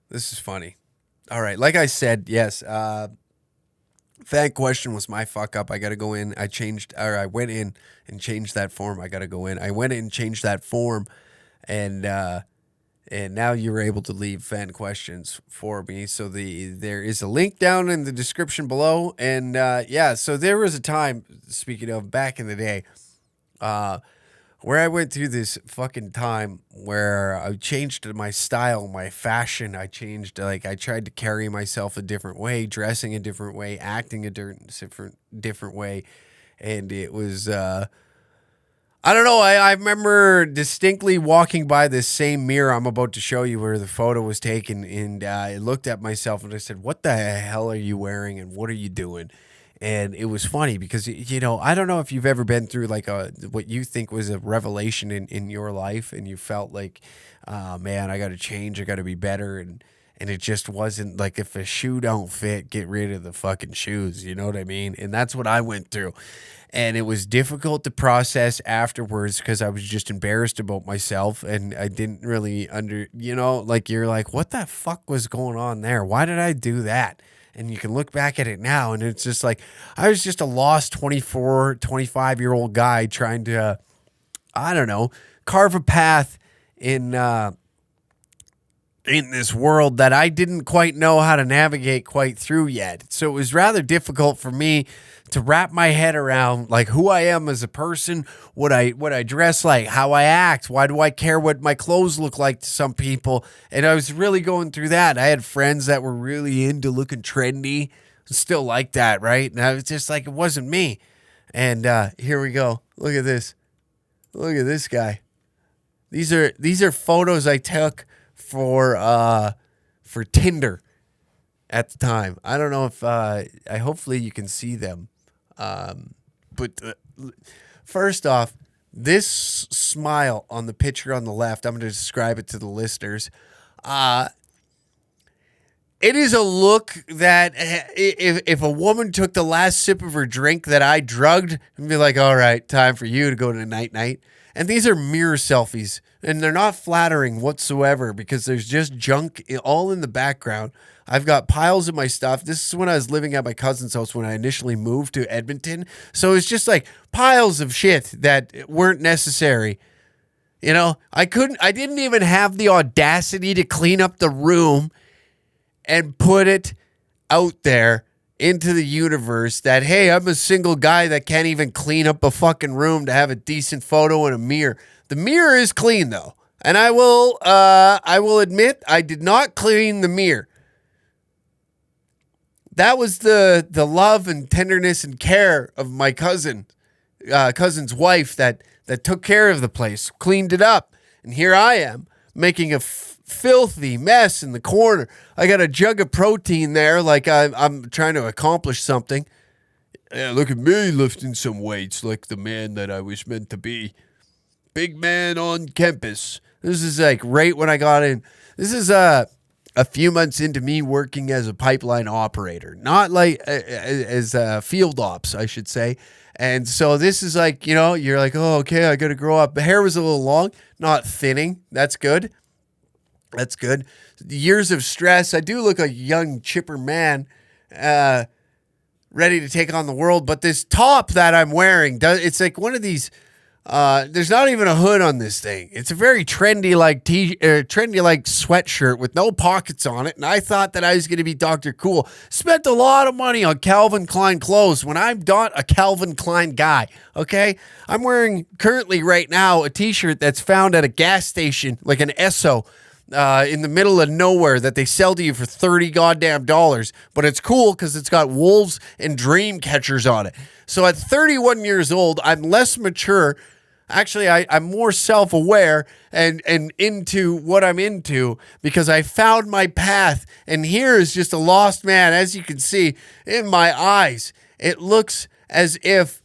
This is funny. All right, like I said, yes, fan question was my fuck up. I got to go in. I went in and changed that form. I got to go in. I went in and changed that form, and now you're able to leave fan questions for me. So there is a link down in the description below, and so there was a time, speaking of back in the day, where I went through this fucking time where I changed my style, my fashion. I changed, I tried to carry myself a different way, dressing a different way, acting a different way. And it was, I don't know. I remember distinctly walking by this same mirror I'm about to show you where the photo was taken. And I looked at myself and I said, what the hell are you wearing? And what are you doing? And it was funny because, I don't know if you've ever been through like what you think was a revelation in your life, and you felt like, man, I got to change. I got to be better. And it just wasn't like, if a shoe don't fit, get rid of the fucking shoes. You know what I mean? And that's what I went through. And it was difficult to process afterwards because I was just embarrassed about myself, and I didn't really you're like, what the fuck was going on there? Why did I do that? And you can look back at it now, and it's just like, I was just a lost 24, 25-year-old guy trying to, carve a path in this world that I didn't quite know how to navigate quite through yet. So it was rather difficult for me to wrap my head around like who I am as a person, what I dress like, how I act. Why do I care what my clothes look like to some people? And I was really going through that. I had friends that were really into looking trendy, still like that, right? And I was just like, it wasn't me. And here we go. Look at this. Look at this guy. These are photos I took for Tinder at the time. I don't know if hopefully you can see them. But first off, this smile on the picture on the left, I'm going to describe it to the listeners. It is a look that if a woman took the last sip of her drink that I drugged and be like, all right, time for you to go to night. And these are mirror selfies, and they're not flattering whatsoever because there's just junk all in the background. I've got piles of my stuff. This is when I was living at my cousin's house when I initially moved to Edmonton. So it's just like piles of shit that weren't necessary. I didn't even have the audacity to clean up the room and put it out there into the universe that, hey, I'm a single guy that can't even clean up a fucking room to have a decent photo in a mirror. The mirror is clean though. And I will admit I did not clean the mirror. That was the love and tenderness and care of my cousin's wife that took care of the place, cleaned it up. And here I am making a filthy mess in the corner. I got a jug of protein there like I'm trying to accomplish something. Yeah, look at me lifting some weights like the man that I was meant to be. Big man on campus. This is like right when I got in. This is a few months into me working as a pipeline operator, not like as field ops, I should say. And so this is like, you're like, oh, okay, I got to grow up. The hair was a little long, not thinning. That's good. That's good. Years of stress. I do look like a young, chipper man, ready to take on the world. But this top that I'm wearing, it's like one of these. There's not even a hood on this thing. It's a very trendy like sweatshirt with no pockets on it. And I thought that I was going to be Dr. Cool. Spent a lot of money on Calvin Klein clothes when I'm not a Calvin Klein guy. Okay, I'm wearing currently right now a T-shirt that's found at a gas station, like an Esso. In the middle of nowhere that they sell to you for $30 goddamn dollars, but it's cool because it's got wolves and dream catchers on it. So at 31 years old, I'm less mature. Actually, I'm more self-aware and into what I'm into because I found my path. And here is just a lost man, as you can see in my eyes. It looks as if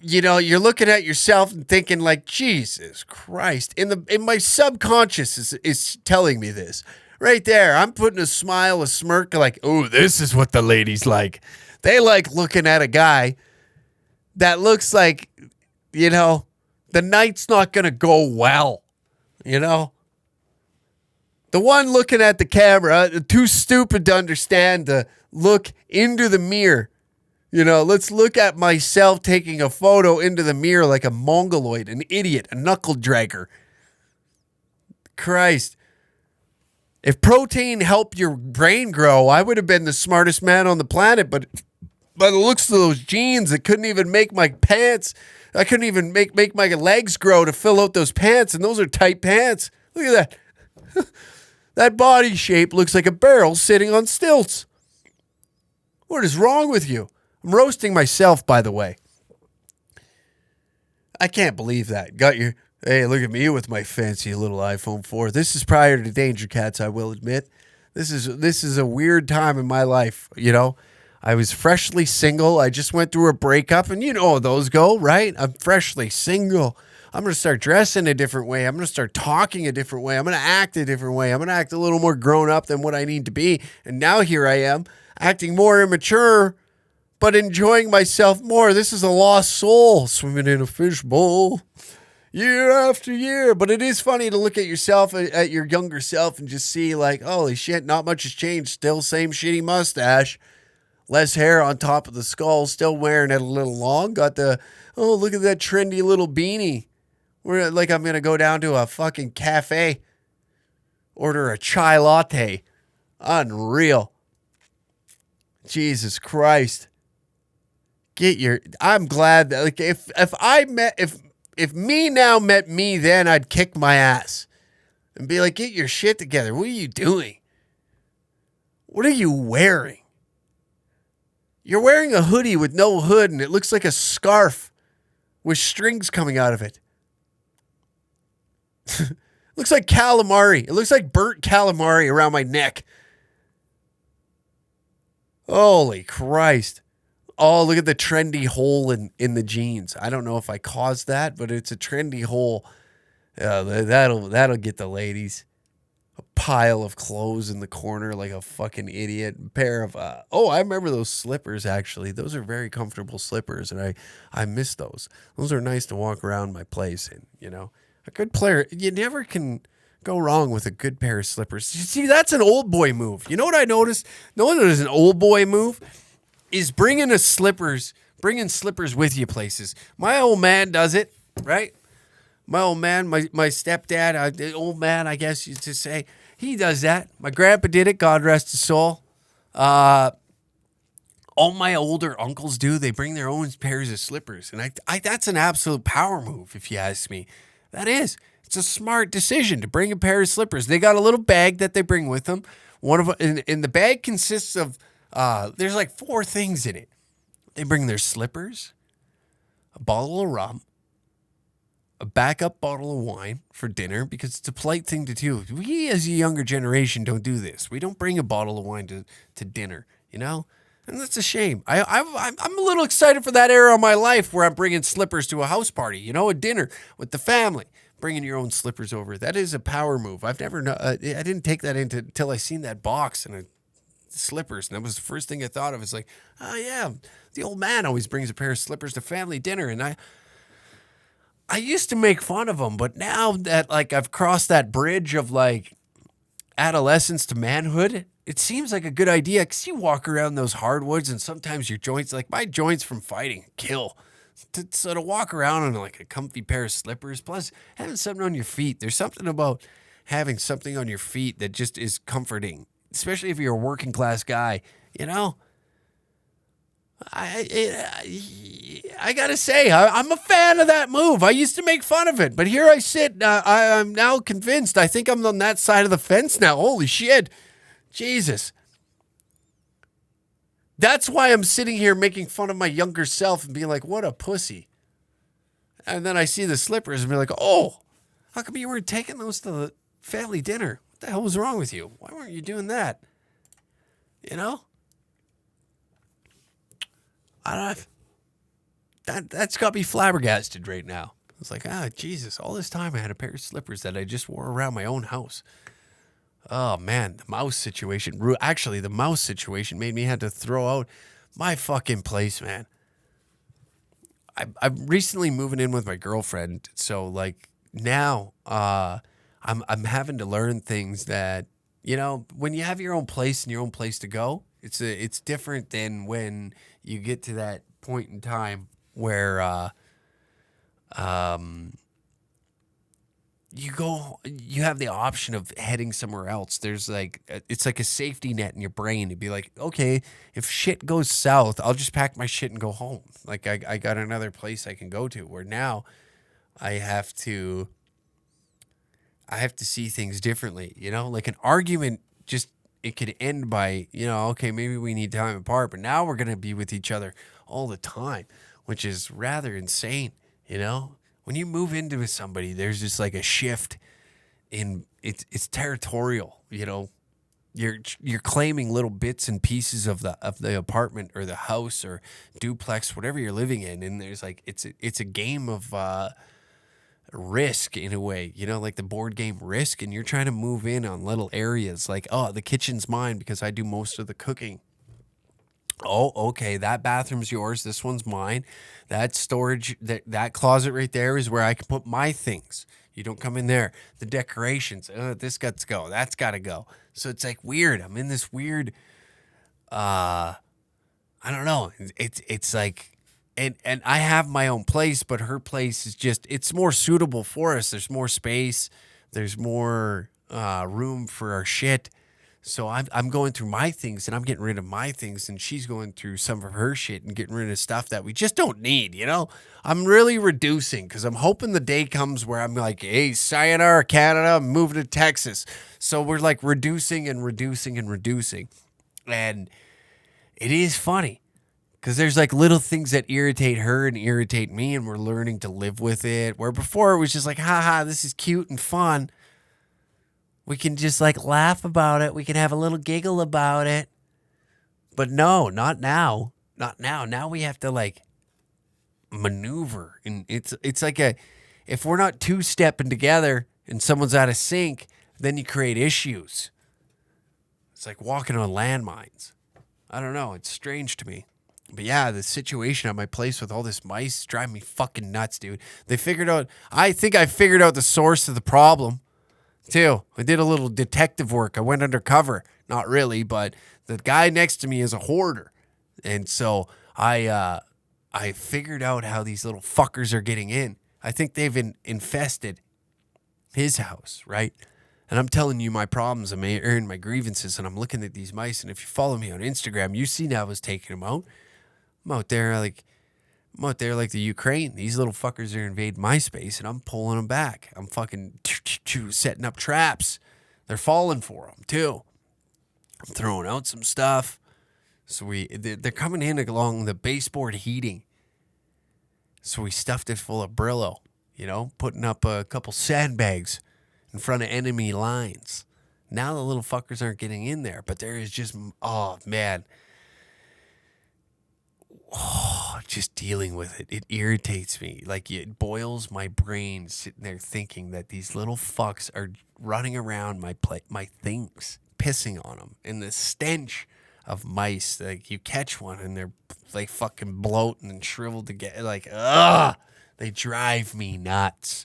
you know, you're looking at yourself and thinking like, Jesus Christ. In my subconscious is telling me this. Right there, I'm putting a smile, a smirk, like, oh, this is what the ladies like. They like looking at a guy that looks like, you know, the night's not going to go well, you know? The one looking at the camera, too stupid to understand to look into the mirror. You know, let's look at myself taking a photo into the mirror like a mongoloid, an idiot, a knuckle dragger. Christ. If protein helped your brain grow, I would have been the smartest man on the planet, but by the looks of those jeans, it couldn't even make my pants. I couldn't even make my legs grow to fill out those pants, and those are tight pants. Look at that. That body shape looks like a barrel sitting on stilts. What is wrong with you? I'm roasting myself, by the way. I can't believe that. Hey, look at me with my fancy little iPhone 4. This is prior to Danger Cats, I will admit. This is a weird time in my life, you know. I was freshly single. I just went through a breakup, and you know how those go, right? I'm freshly single. I'm going to start dressing a different way. I'm going to start talking a different way. I'm going to act a different way. I'm going to act a little more grown up than what I need to be. And now here I am, acting more immature, but enjoying myself more. This is a lost soul swimming in a fishbowl year after year. But it is funny to look at yourself, at your younger self, and just see like, holy shit, not much has changed. Still same shitty mustache. Less hair on top of the skull. Still wearing it a little long. Got the, oh, look at that trendy little beanie. We're like, I'm going to go down to a fucking cafe. Order a chai latte. Unreal. Jesus Christ. I'm glad that, like, if me now met me then, I'd kick my ass and be like, get your shit together. What are you doing? What are you wearing? You're wearing a hoodie with no hood and it looks like a scarf with strings coming out of it. Looks like calamari. It looks like burnt calamari around my neck. Holy Christ. Oh, look at the trendy hole in the jeans. I don't know if I caused that, but it's a trendy hole. That'll get the ladies. A pile of clothes in the corner like a fucking idiot. A pair of, I remember those slippers, actually. Those are very comfortable slippers, and I miss those. Those are nice to walk around my place in, you know. A good player, you never can go wrong with a good pair of slippers. You see, that's an old boy move. You know what I noticed? No one knows an old boy move is bringing slippers with you places. My old man does it, right? My old man, my stepdad, the old man, I guess you to say, he does that. My grandpa did it, God rest his soul. All my older uncles do. They bring their own pairs of slippers. And I that's an absolute power move, if you ask me. That is. It's a smart decision to bring a pair of slippers. They got a little bag that they bring with them. And the bag consists of, there's like 4 things in it. They bring their slippers, a bottle of rum, a backup bottle of wine for dinner, because it's a polite thing to do. We as a younger generation don't do this. We don't bring a bottle of wine to dinner, you know? And that's a shame. I'm a little excited for that era of my life where I'm bringing slippers to a house party, you know, a dinner with the family. Bringing your own slippers over. That is a power move. I've never, I didn't take that until I seen that box and slippers. And that was the first thing I thought of. It's like, oh yeah, the old man always brings a pair of slippers to family dinner. And I used to make fun of them, but now that like I've crossed that bridge of like adolescence to manhood, it seems like a good idea, because you walk around those hardwoods and sometimes your joints, like my joints from fighting, kill. So to walk around in like a comfy pair of slippers, plus having something on your feet. There's something about having something on your feet that just is comforting, especially if you're a working class guy, you know? I gotta say, I'm a fan of that move. I used to make fun of it, but here I sit. I'm now convinced. I think I'm on that side of the fence now. Holy shit. Jesus. That's why I'm sitting here making fun of my younger self and being like, what a pussy. And then I see the slippers and be like, oh, how come you weren't taking those to the family dinner? What the hell was wrong with you? Why weren't you doing that? You know? I don't know. that's got me flabbergasted right now. It's like, Jesus, all this time I had a pair of slippers that I just wore around my own house. Oh, man, the mouse situation. Actually, the mouse situation made me had to throw out my fucking place, man. I'm recently moving in with my girlfriend, so, like, now I'm having to learn things that, you know, when you have your own place and your own place to go, it's different than when you get to that point in time where you have the option of heading somewhere else. There's like, it's like a safety net in your brain. It'd be like, okay, if shit goes south, I'll just pack my shit and go home. Like I got another place I can go to, where now I have to see things differently, you know, like an argument it could end by, you know, okay, maybe we need time apart, but now we're going to be with each other all the time, which is rather insane, you know? When you move into with somebody, there's just like a shift in it's territorial, you know. You're claiming little bits and pieces of the apartment or the house or duplex, whatever you're living in, and there's like it's a game of Risk in a way, you know, like the board game Risk, and you're trying to move in on little areas like, oh, the kitchen's mine because I do most of the cooking. Oh, okay, that bathroom's yours, this one's mine. That storage, that closet right there is where I can put my things. You don't come in there. The decorations, this got to go, that's got to go. So it's like weird. I'm in this weird, I don't know. It's like, and I have my own place, but her place is just, it's more suitable for us. There's more space. There's more room for our shit. So I'm going through my things and I'm getting rid of my things, and she's going through some of her shit and getting rid of stuff that we just don't need, you know? I'm really reducing because I'm hoping the day comes where I'm like, hey, sayonara, Canada, I'm moving to Texas. So we're like reducing and reducing and reducing. And it is funny because there's like little things that irritate her and irritate me, and we're learning to live with it. Where before it was just like, haha, this is cute and fun. We can just like laugh about it. We can have a little giggle about it. But no, not now. Not now. Now we have to like maneuver. And it's like if we're not two-stepping together and someone's out of sync, then you create issues. It's like walking on landmines. I don't know. It's strange to me. But yeah, the situation at my place with all this mice is driving me fucking nuts, dude. I think I figured out the source of the problem. Too. I did a little detective work. I went undercover. Not really, but the guy next to me is a hoarder. And so I figured out how these little fuckers are getting in. I think they've infested his house, right? And I'm telling you my problems and my grievances, and I'm looking at these mice, and if you follow me on Instagram, you see now I was taking them out. I'm out there like the Ukraine. These little fuckers are invading my space, and I'm pulling them back. I'm fucking setting up traps. They're falling for them, too. I'm throwing out some stuff. So they're coming in along the baseboard heating. So we stuffed it full of Brillo, you know, putting up a couple sandbags in front of enemy lines. Now the little fuckers aren't getting in there, but there is just, oh, man. Oh, just dealing with it. It irritates me. Like, it boils my brain sitting there thinking that these little fucks are running around my things, pissing on them. And the stench of mice, like, you catch one and they're like fucking bloating and shriveled together. Like, ugh, they drive me nuts.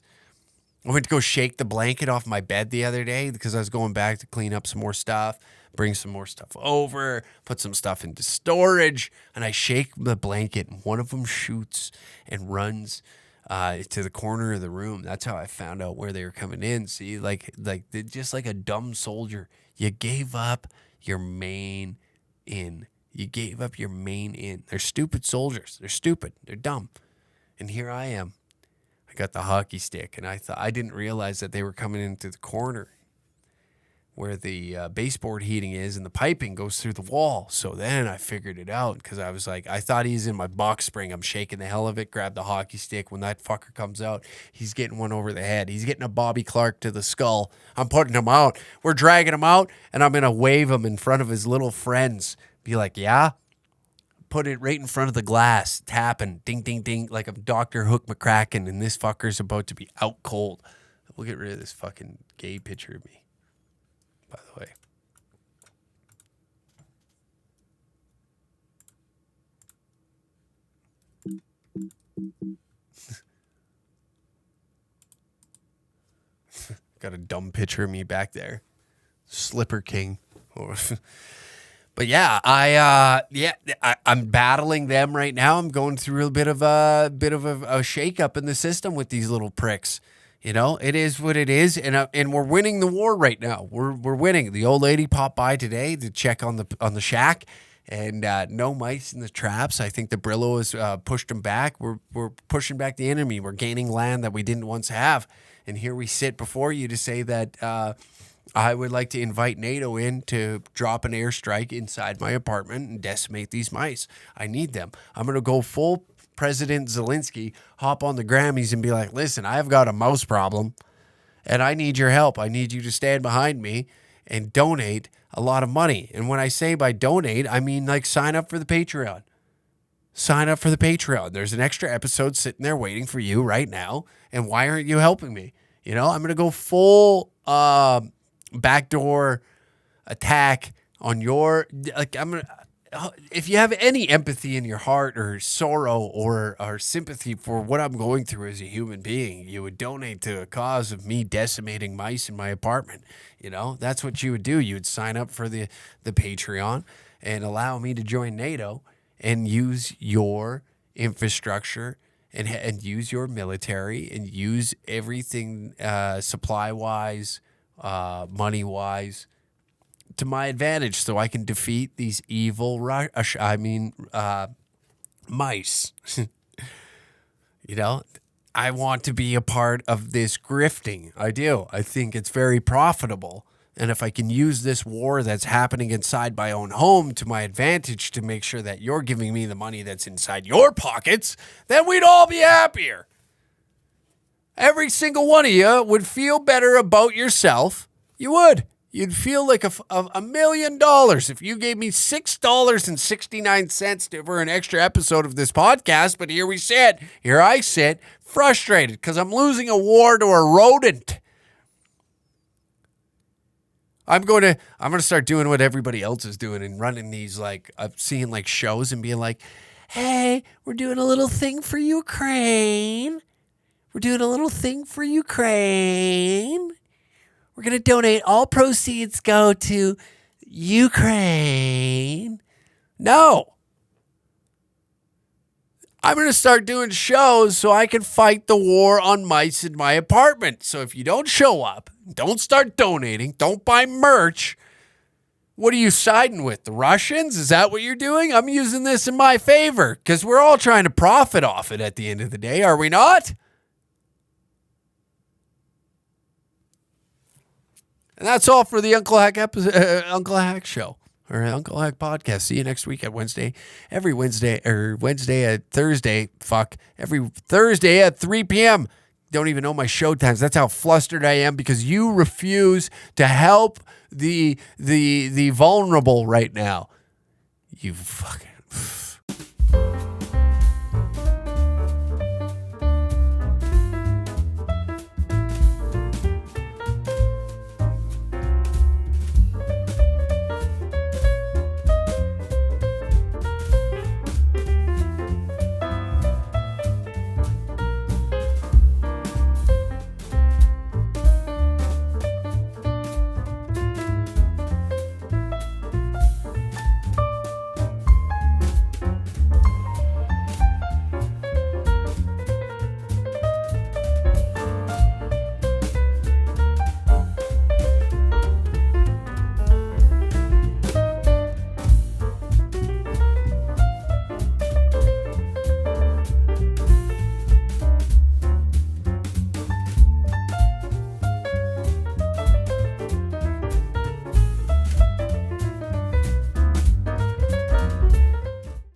I went to go shake the blanket off my bed the other day because I was going back to clean up some more stuff, bring some more stuff over, put some stuff into storage, and I shake the blanket, and one of them shoots and runs to the corner of the room. That's how I found out where they were coming in. See, like they're just like a dumb soldier. You gave up your main in. You gave up your main in. They're stupid soldiers. They're stupid. They're dumb. And here I am. I got the hockey stick, and I didn't realize that they were coming into the corner where the baseboard heating is, and the piping goes through the wall. So then I figured it out because I was like, I thought he's in my box spring. I'm shaking the hell of it, grab the hockey stick. When that fucker comes out, he's getting one over the head. He's getting a Bobby Clark to the skull. I'm putting him out. We're dragging him out, and I'm going to wave him in front of his little friends. Be like, yeah, put it right in front of the glass, tapping, ding, ding, ding, like I'm Dr. Hook McCracken, and this fucker's about to be out cold. We'll get rid of this fucking gay picture of me, by the way. Got a dumb picture of me back there. Slipper King. But yeah, I'm battling them right now. I'm going through a bit of a shakeup in the system with these little pricks. You know, it is what it is, and we're winning the war right now. We're winning. The old lady popped by today to check on the shack, and no mice in the traps. I think the Brillo has pushed them back. We're pushing back the enemy. We're gaining land that we didn't once have, and here we sit before you to say that. I would like to invite NATO in to drop an airstrike inside my apartment and decimate these mice. I need them. I'm going to go full President Zelensky, hop on the Grammys and be like, listen, I've got a mouse problem and I need your help. I need you to stand behind me and donate a lot of money. And when I say by donate, I mean like sign up for the Patreon. Sign up for the Patreon. There's an extra episode sitting there waiting for you right now. And why aren't you helping me? You know, I'm going to go full backdoor attack on your, like, if you have any empathy in your heart or sorrow or sympathy for what I'm going through as a human being, you would donate to a cause of me decimating mice in my apartment. You know, that's what you would do. You would sign up for the Patreon and allow me to join NATO and use your infrastructure and use your military and use everything supply-wise, money-wise, to my advantage, so I can defeat these evil mice. You know, I want to be a part of this grifting. I do. I think it's very profitable. And if I can use this war that's happening inside my own home to my advantage to make sure that you're giving me the money that's inside your pockets, then we'd all be happier. Every single one of you would feel better about yourself. You would. You'd feel like $1 million if you gave me $6.69 for an extra episode of this podcast. But here I sit, frustrated because I'm losing a war to a rodent. I'm going to start doing what everybody else is doing and running these, like, I'm seeing like shows and being like, hey, we're doing a little thing for Ukraine. We're doing a little thing for Ukraine. We're going to donate. All proceeds go to Ukraine. No. I'm going to start doing shows so I can fight the war on mice in my apartment. So if you don't show up, don't start donating, don't buy merch, what are you siding with? The Russians? Is that what you're doing? I'm using this in my favor because we're all trying to profit off it at the end of the day, are we not? And that's all for the Uncle Hack episode, Uncle Hack show, or Uncle Hack podcast. See you next week at Wednesday. Every Wednesday, or Wednesday at Thursday. Every Thursday at 3 p.m. Don't even know my show times. That's how flustered I am because you refuse to help the vulnerable right now. You fucking...